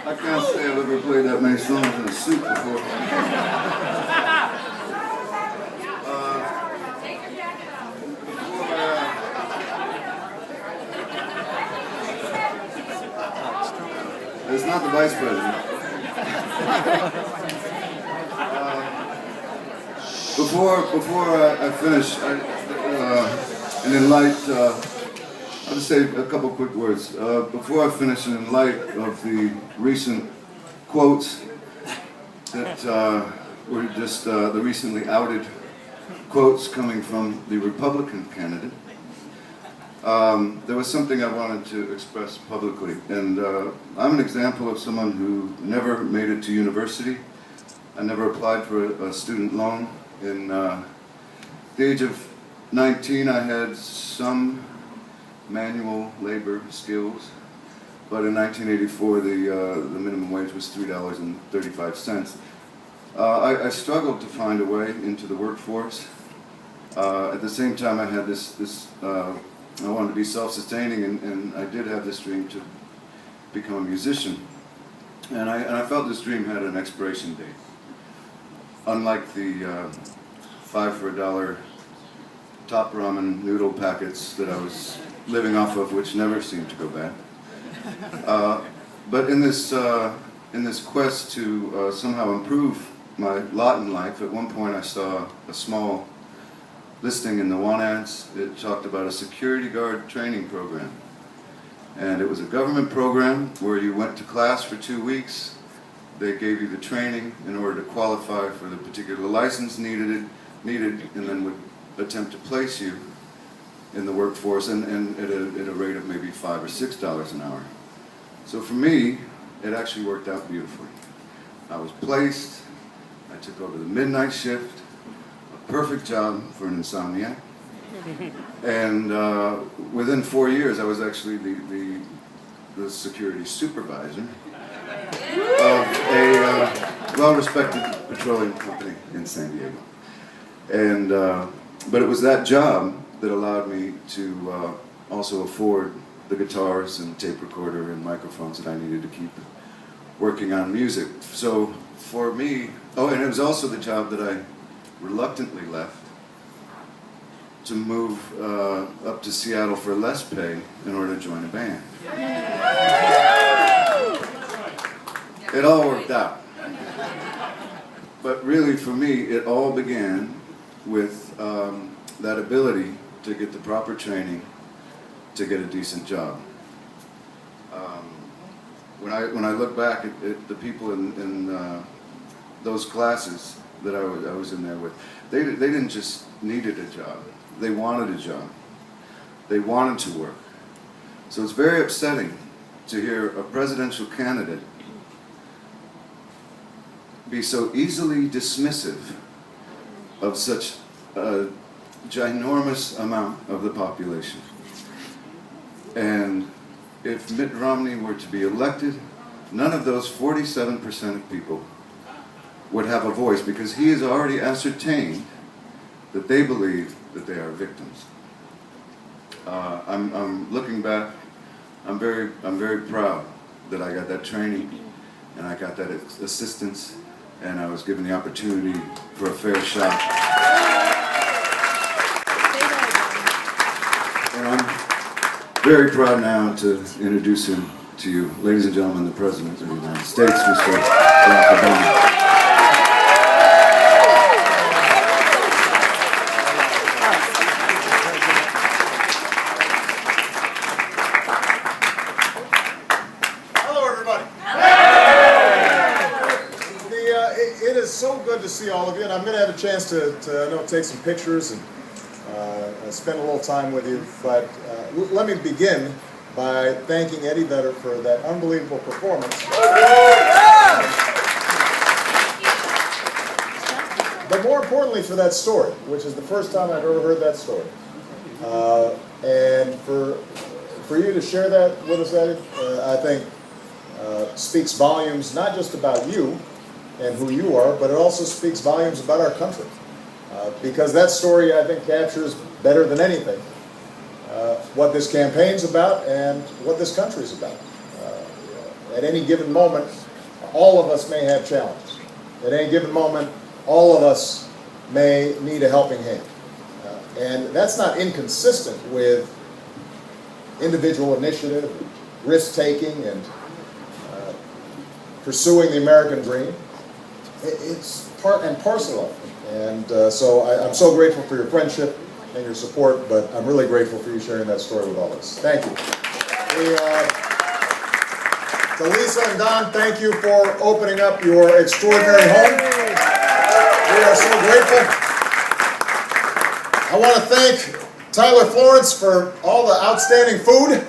I can't say I've ever played that many songs in a suit before. It's not the vice president. Before I finish, and in light, I'll just say a couple quick words. Before I finish, and in light of the recent quotes that were just the recently outed quotes coming from the Republican candidate, there was something I wanted to express publicly. And I'm an example of someone who never made it to university. I never applied for a student loan. In the age of 19, I had some manual labor skills, but in 1984, the minimum wage was $3.35. I struggled to find a way into the workforce. At the same time, I had I wanted to be self-sustaining, and I did have this dream to become a musician. And I felt this dream had an expiration date. Unlike the 5 for $1 top ramen noodle packets that I was living off of, which never seemed to go bad. But in this quest to somehow improve my lot in life, at one point I saw a small listing in the want ads. It talked about a security guard training program. And it was a government program where you went to class for 2 weeks. They gave you the training in order to qualify for the particular license needed, and then would attempt to place you in the workforce, and at a rate of maybe $5 or $6 an hour. So for me, it actually worked out beautifully. I was placed, I took over the midnight shift, a perfect job for an insomniac, and within 4 years I was actually the security supervisor of a well-respected petroleum company in San Diego. And but it was that job that allowed me to also afford the guitars and tape recorder and microphones that I needed to keep working on music. So for me, and it was also the job that I reluctantly left to move up to Seattle for less pay in order to join a band. It all worked out. But really, for me, it all began with that ability to get the proper training to get a decent job. When I look back at the people in those classes that I was in there with, they didn't just needed a job. They wanted a job. They wanted to work. So it's very upsetting to hear a presidential candidate be so easily dismissive of such a ginormous amount of the population. And if Mitt Romney were to be elected, none of those 47% of people would have a voice, because he has already ascertained that they believe that they are victims. I'm looking back. I'm very proud that I got that training and I got that assistance, and I was given the opportunity for a fair shot. And I'm very proud now to introduce him to you, ladies and gentlemen, the President of the United States, Mr. Barack Obama. So good to see all of you, and I'm going to have a chance to take some pictures and spend a little time with you. But let me begin by thanking Eddie Vedder for that unbelievable performance. But more importantly, for that story, which is the first time I've ever heard that story. And for you to share that with us, Eddie, I think speaks volumes not just about you and who you are, but it also speaks volumes about our country. Because that story, I think, captures better than anything what this campaign's about and what this country's about. At any given moment, all of us may have challenges. At any given moment, all of us may need a helping hand. And that's not inconsistent with individual initiative, risk-taking, and pursuing the American dream. It's part and parcel of it. And so I'm so grateful for your friendship and your support, but I'm really grateful for you sharing that story with all of us. Thank you. To Lisa and Don, thank you for opening up your extraordinary home. We are so grateful. I want to thank Tyler Florence for all the outstanding food.